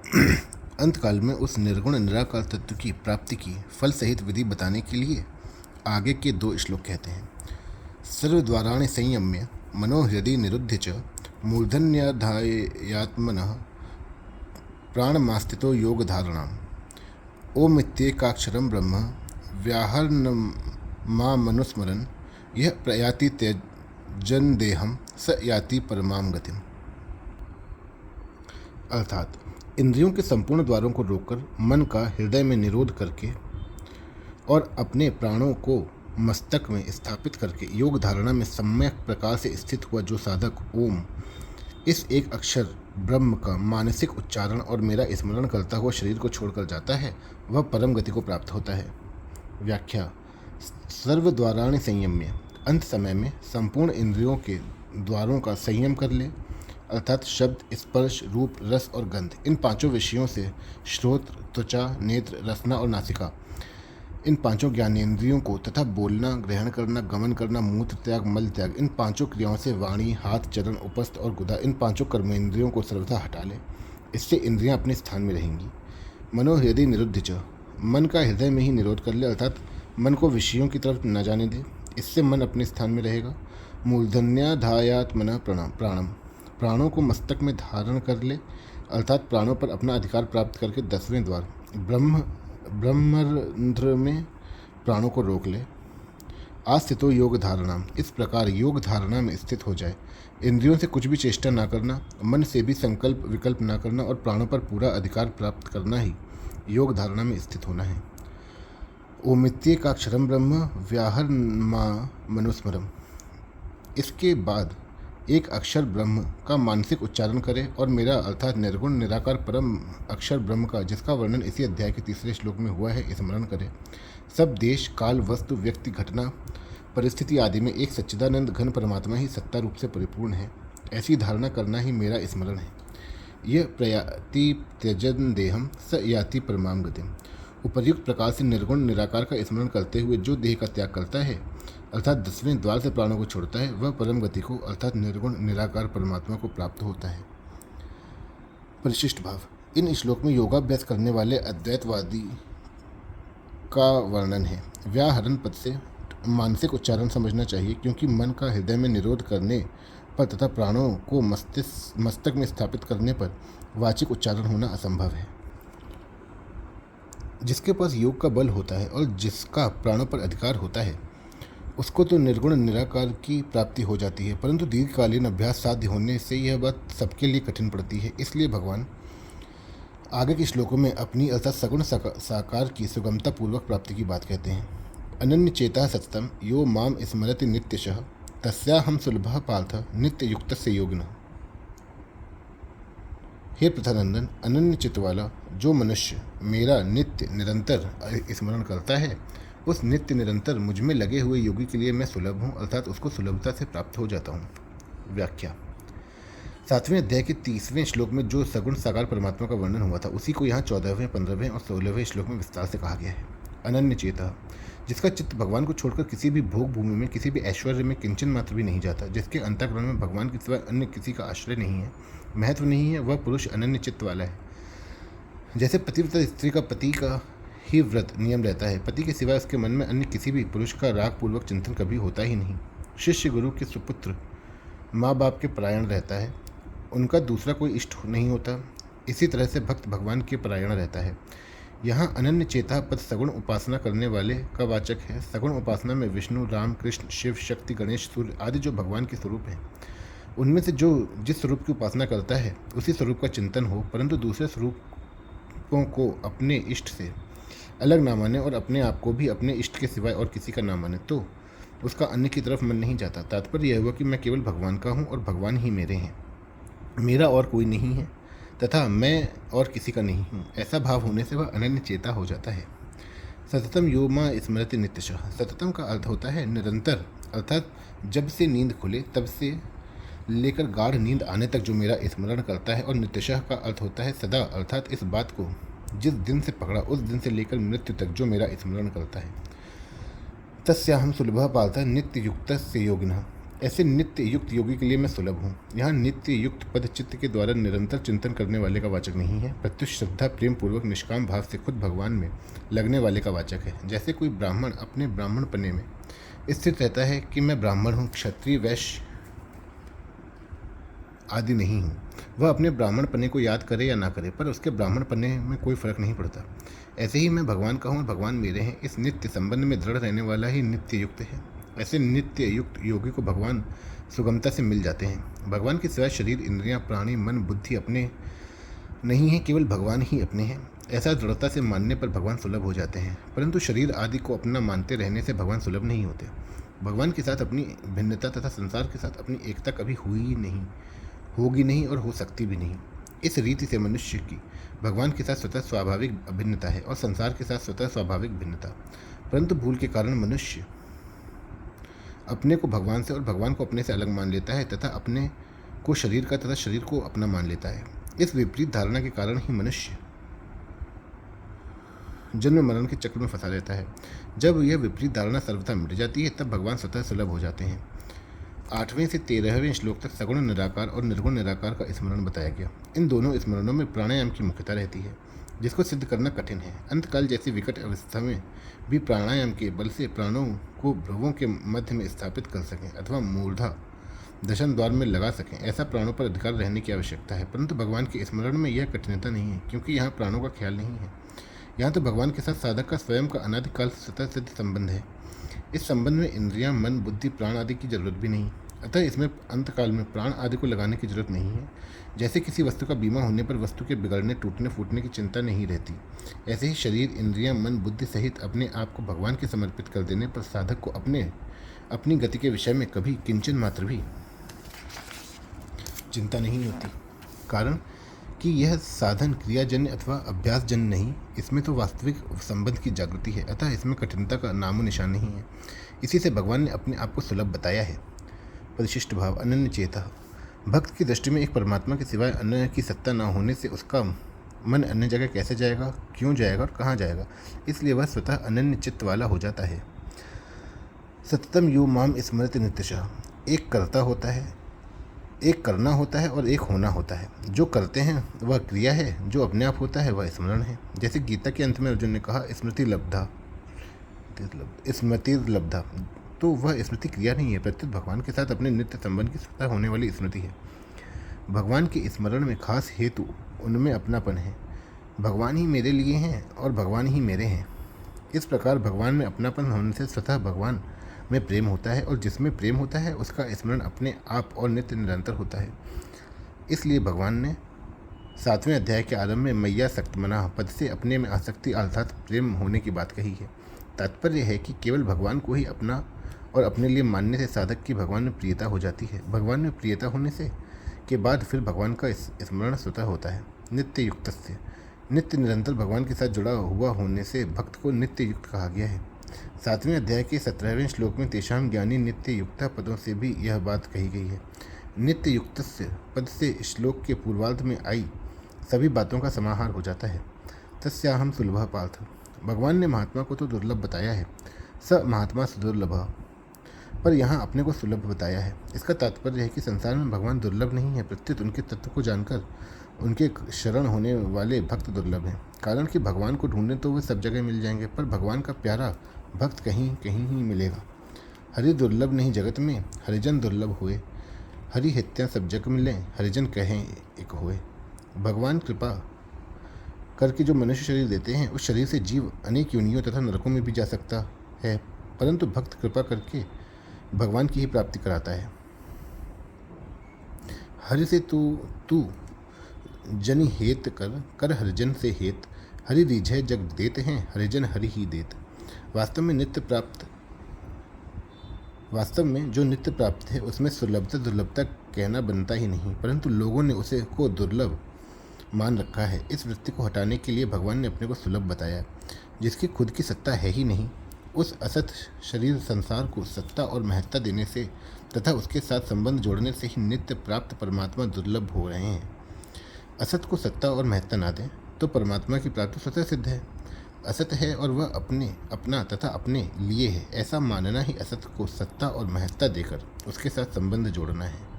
अंतकाल में उस निर्गुण निराकार तत्व की प्राप्ति की फल सहित विधि बताने के लिए आगे के 2 श्लोक कहते हैं। सर्वद्वाराणि संयम्य मनोहृदि निरुद्ध च मूर्धन्याधायात्मनः प्राणमास्थितो योग धारणाम ओमित्येकाक्षरं ब्रह्म व्याहरणमामनुस्मरन् यह प्रयाति त्यजन देहम स याति परमाम गतिम। अर्थात इंद्रियों के संपूर्ण द्वारों को रोककर मन का हृदय में निरोध करके और अपने प्राणों को मस्तक में स्थापित करके योग धारणा में सम्यक प्रकार से स्थित हुआ जो साधक ओम इस एक अक्षर ब्रह्म का मानसिक उच्चारण और मेरा स्मरण करता हुआ शरीर को छोड़कर जाता है वह परम गति को प्राप्त होता है। व्याख्या। सर्वद्वाराणि संयम्य अंत समय में संपूर्ण इंद्रियों के द्वारों का संयम कर ले, अर्थात शब्द, स्पर्श, रूप, रस और गंध, इन 5 विषयों से श्रोत्र, त्वचा, नेत्र, रसना और नासिका, इन 5 ज्ञानेंद्रियों को तथा बोलना, ग्रहण करना, गमन करना, मूत्र त्याग, मल त्याग, इन 5 क्रियाओं से वाणी, हाथ, चरण, उपस्थ और गुदा, इन 5 कर्मेंद्रियों को सर्वथा हटा ले। इससे इंद्रियां अपने स्थान में रहेंगी। मनोहृदय निरुद्ध च, मन का हृदय में ही निरोध कर ले, अर्थात मन को विषयों की तरफ न जाने दे। इससे मन अपने स्थान में रहेगा। मूर्धन्याधायात्मनः प्राणम, प्राणों को मस्तक में धारण कर ले, अर्थात प्राणों पर अपना अधिकार प्राप्त करके 10वें द्वार ब्रह्मरंध्र में प्राणों को रोक ले। आस्थितो योग धारणा, इस प्रकार योग धारणा में स्थित हो जाए। इंद्रियों से कुछ भी चेष्टा ना करना, मन से भी संकल्प विकल्प ना करना और प्राणों पर पूरा अधिकार प्राप्त करना ही योग धारणा में स्थित होना है। ओमित्येकाक्षरं ब्रह्म व्याहरणमामनुस्मरम्, इसके बाद एक अक्षर ब्रह्म का मानसिक उच्चारण करें और मेरा अर्थात निर्गुण निराकार परम अक्षर ब्रह्म का, जिसका वर्णन इसी अध्याय के 3 श्लोक में हुआ है, स्मरण करें। सब देश, काल, वस्तु, व्यक्ति, घटना, परिस्थिति आदि में एक सच्चिदानंद घन परमात्मा ही सत्ता रूप से परिपूर्ण है, ऐसी धारणा करना ही मेरा स्मरण है। यह प्रयाति त्यजन देहम स याति परमाम गतिम, उपर्युक्त प्रकार से निर्गुण निराकार का स्मरण करते हुए जो देह का त्याग करता है, अर्थात 10वें द्वार से प्राणों को छोड़ता है, वह परम गति को अर्थात निर्गुण निराकार परमात्मा को प्राप्त होता है। परिशिष्ट भाव। इन श्लोक में योगाभ्यास करने वाले अद्वैतवादी का वर्णन है। व्याहरण पद से मानसिक उच्चारण समझना चाहिए, क्योंकि मन का हृदय में निरोध करने पर तथा प्राणों को मस्तक में स्थापित करने पर वाचिक उच्चारण होना असंभव है। जिसके पास योग का बल होता है और जिसका प्राणों पर अधिकार होता है, उसको तो निर्गुण निराकार की प्राप्ति हो जाती है, परंतु दीर्घकालीन अभ्यास साध्य होने से यह बात सबके लिए कठिन पड़ती है। इसलिए भगवान आगे के श्लोकों में अपनी अर्थात सगुण साकार की सुगमता पूर्वक प्राप्ति की बात कहते हैं। अनन्य चेता सततम यो माम स्मरति नित्यशः तस्याहम सुलभः पार्थ नित्य युक्तस्य योगिनः। हे पृथानंदन, अनन्य चित्त वाला जो मनुष्य मेरा नित्य निरंतर स्मरण करता है, उस नित्य निरंतर मुझ में लगे हुए योगी के लिए मैं सुलभ हूँ, अर्थात उसको सुलभता से प्राप्त हो जाता हूँ। व्याख्या। 7वें अध्याय के 30वें श्लोक में जो सगुण साकार परमात्मा का वर्णन हुआ था, उसी को यहाँ 14वें, 15वें और 16वें श्लोक में विस्तार से कहा गया है। अनन्य चेता, जिसका चित्त भगवान को छोड़कर किसी भी भोग भूमि में, किसी भी ऐश्वर्य में किंचन मात्र भी नहीं जाता, जिसके अंतःकरण में भगवान के सिवाय अन्य किसी का आश्रय नहीं है, महत्व नहीं है, वह पुरुष अनन्य चित्त वाला है। जैसे पतिव्रता स्त्री का पति का ही व्रत नियम रहता है, पति के सिवाय उसके मन में अन्य किसी भी पुरुष का राग पूर्वक चिंतन कभी होता ही नहीं। शिष्य गुरु के सुपुत्र माँ बाप के परायण रहता है, उनका दूसरा कोई इष्ट नहीं होता। इसी तरह से भक्त भगवान के परायण रहता है। यहाँ अनन्य चेता पद सगुण उपासना करने वाले का वाचक है। सगुण उपासना में विष्णु, राम, कृष्ण, शिव, शक्ति, गणेश, सूर्य आदि जो भगवान के स्वरूप हैं, उनमें से जो जिस स्वरूप की उपासना करता है उसी स्वरूप का चिंतन हो, परंतु दूसरे स्वरूपों को अपने इष्ट से अलग ना माने और अपने आप को भी अपने इष्ट के सिवाय और किसी का ना माने, तो उसका अन्य की तरफ मन नहीं जाता। तात्पर्य यह हुआ कि मैं केवल भगवान का हूँ और भगवान ही मेरे हैं, मेरा और कोई नहीं है तथा मैं और किसी का नहीं हूँ। ऐसा भाव होने से वह अनन्य चेता हो जाता है। सततम यो मां स्मृति नित्यशः, सततम का अर्थ होता है निरंतर, अर्थात जब से नींद खुले तब से लेकर गाढ़ नींद आने तक जो मेरा स्मरण करता है, और नित्यशः का अर्थ होता है सदा, अर्थात इस बात को जिस दिन से पकड़ा उस दिन से लेकर मृत्यु तक जो मेरा स्मरण करता है। तस्याहम सुलभः पार्थ नित्य युक्तस्य योगिनः, ऐसे नित्य युक्त योगी के लिए मैं सुलभ हूँ। यहाँ नित्य युक्त पद चित्त के द्वारा निरंतर चिंतन करने वाले का वाचक नहीं है, प्रत्युष श्रद्धा प्रेम पूर्वक निष्काम भाव से खुद भगवान में लगने वाले का वाचक है। जैसे कोई ब्राह्मण अपने ब्राह्मणपने में स्थित रहता है कि मैं ब्राह्मण हूँ, क्षत्रिय, वैश्य आदि नहीं हूँ, वह अपने ब्राह्मणपने को याद करे या ना करे, पर उसके ब्राह्मणपने में कोई फर्क नहीं पड़ता। ऐसे ही मैं भगवान का हूँ और भगवान मेरे हैं, इस नित्य संबंध में दृढ़ रहने वाला ही नित्य युक्त है। ऐसे नित्य युक्त योगी को भगवान सुगमता से मिल जाते हैं। भगवान के सिवाय शरीर, इंद्रियां, प्राणी, मन, बुद्धि अपने नहीं हैं, केवल भगवान ही अपने हैं। ऐसा दृढ़ता से मानने पर भगवान सुलभ हो जाते हैं, परंतु शरीर आदि को अपना मानते रहने से भगवान सुलभ नहीं होते। भगवान के साथ अपनी भिन्नता तथा संसार के साथ अपनी एकता कभी हुई ही नहीं, होगी नहीं और हो सकती भी नहीं। इस रीति से मनुष्य की भगवान के साथ स्वतः स्वाभाविक अभिन्नता है और संसार के साथ स्वतः स्वाभाविक भिन्नता, परंतु भूल के कारण मनुष्य अपने को भगवान से और भगवान को अपने से अलग मान लेता है तथा अपने को शरीर का तथा शरीर को अपना मान लेता है। इस विपरीत धारणा के कारण ही मनुष्य जन्म मरण के चक्र में फंसा रहता है। जब यह विपरीत धारणा सर्वथा मिट जाती है तब भगवान स्वतः सुलभ हो जाते हैं। 8वें से 13वें श्लोक तक सगुण निराकार और निर्गुण निराकार का स्मरण बताया गया। इन दोनों स्मरणों में प्राणायाम की मुख्यता रहती है, जिसको सिद्ध करना कठिन है। अंतकाल जैसी विकट अवस्था में भी प्राणायाम के बल से प्राणों को भ्रुवों के मध्य में स्थापित कर सकें अथवा मूर्धा दशन द्वार में लगा सकें, ऐसा प्राणों पर अधिकार रहने की आवश्यकता है। परंतु भगवान के स्मरण में यह कठिनता नहीं है, क्योंकि यहाँ प्राणों का ख्याल नहीं है। यहाँ तो भगवान के साथ साधक का स्वयं का अनादिकाल से स्वतः सिद्ध संबंध है। इस संबंध में इंद्रियां, मन, बुद्धि, प्राण आदि की जरूरत भी नहीं, अतः इसमें अंतकाल में प्राण आदि को लगाने की जरूरत नहीं है। जैसे किसी वस्तु का बीमा होने पर वस्तु के बिगड़ने, टूटने, फूटने की चिंता नहीं रहती, ऐसे ही शरीर, इंद्रियां, मन, बुद्धि सहित अपने आप को भगवान के समर्पित कर देने पर साधक को अपनी गति के विषय में कभी किंचन मात्र भी चिंता नहीं होती। कारण कि यह साधन क्रियाजन्य अथवा अभ्यासजन्य नहीं, इसमें तो वास्तविक संबंध की जागृति है, अतः इसमें कठिनता का नामो निशान नहीं है। इसी से भगवान ने अपने आप को सुलभ बताया है। परिशिष्ट भाव, अनन्य चेता। भक्त की दृष्टि में एक परमात्मा के सिवाय अन्य की सत्ता न होने से उसका मन अन्य जगह कैसे जाएगा, क्यों जाएगा और कहाँ जाएगा, इसलिए वह स्वतः अनन्य चित्त वाला हो जाता है। सततम यो माम स्मृति नित्यशः। एक करता होता है, एक करना होता है और एक होना होता है। जो करते हैं वह क्रिया है, जो अपने आप होता है वह स्मरण है। जैसे गीता के अंत में अर्जुन ने कहा स्मृति लब्धा, तो वह स्मृति क्रिया नहीं है, प्रत्युत भगवान के साथ अपने नित्य संबंध की स्वतः होने वाली स्मृति है। भगवान के स्मरण में खास हेतु उनमें अपनापन है। भगवान ही मेरे लिए हैं और भगवान ही मेरे हैं। इस प्रकार भगवान में अपनापन होने से स्वतः भगवान में प्रेम होता है, और जिसमें प्रेम होता है उसका स्मरण अपने आप और नित्य निरंतर होता है। इसलिए भगवान ने 7वें अध्याय के आरंभ में मैया सक्तमना पद से अपने में आसक्ति अर्थात प्रेम होने की बात कही है। तात्पर्य है कि केवल भगवान को ही अपना और अपने लिए मानने से साधक की भगवान में प्रियता हो जाती है। भगवान में प्रियता होने से के बाद फिर भगवान का स्मरण स्वतः होता है। नित्य युक्त से, नित्य निरंतर भगवान के साथ जुड़ा हुआ होने से भक्त को नित्य युक्त कहा गया है। 7वें अध्याय के 17वें श्लोक में तेषाम ज्ञानी नित्य युक्ता पदों से भी यह बात कही गई है। नित्य युक्त पद से श्लोक के पूर्वार्ध में आई सभी बातों का समाहार हो जाता है। तस्याहम सुलभ पार्थ। भगवान ने महात्मा को तो दुर्लभ बताया है, स महात्मा सुदुर्लभ, पर यहाँ अपने को सुलभ बताया है। इसका तात्पर्य है कि संसार में भगवान दुर्लभ नहीं है, प्रत्युत उनके तत्व को जानकर उनके शरण होने वाले भक्त दुर्लभ हैं। कारण कि भगवान को ढूंढने तो वे सब जगह मिल जाएंगे, पर भगवान का प्यारा भक्त कहीं कहीं ही मिलेगा। हरि दुर्लभ नहीं जगत में, हरिजन दुर्लभ हुए। हरि हित्याँ सब जग मिलें, हरिजन कहें एक हुए। भगवान कृपा करके जो मनुष्य शरीर देते हैं, उस शरीर से जीव अनेक योनियों तथा नरकों में भी जा सकता है, परंतु भक्त कृपा करके भगवान की ही प्राप्ति कराता है। हरि से तू जनि हेत कर हरिजन से हेत। हरि रीझै जग देते हैं, हरिजन हरि ही देत। वास्तव में जो नित्य प्राप्त है उसमें सुलभता दुर्लभता कहना बनता ही नहीं, परंतु लोगों ने उसे को दुर्लभ मान रखा है। इस वृत्ति को हटाने के लिए भगवान ने अपने को सुलभ बताया, जिसकी खुद की सत्ता है ही नहीं। उस असत शरीर संसार को सत्ता और महत्ता देने से तथा उसके साथ संबंध जोड़ने से ही नित्य प्राप्त परमात्मा दुर्लभ हो रहे हैं। असत को सत्ता और महत्ता ना दें तो परमात्मा की प्राप्ति स्वतः सिद्ध है। असत है और वह अपने अपना तथा अपने लिए है, ऐसा मानना ही असत को सत्ता और महत्ता देकर उसके साथ संबंध जोड़ना है।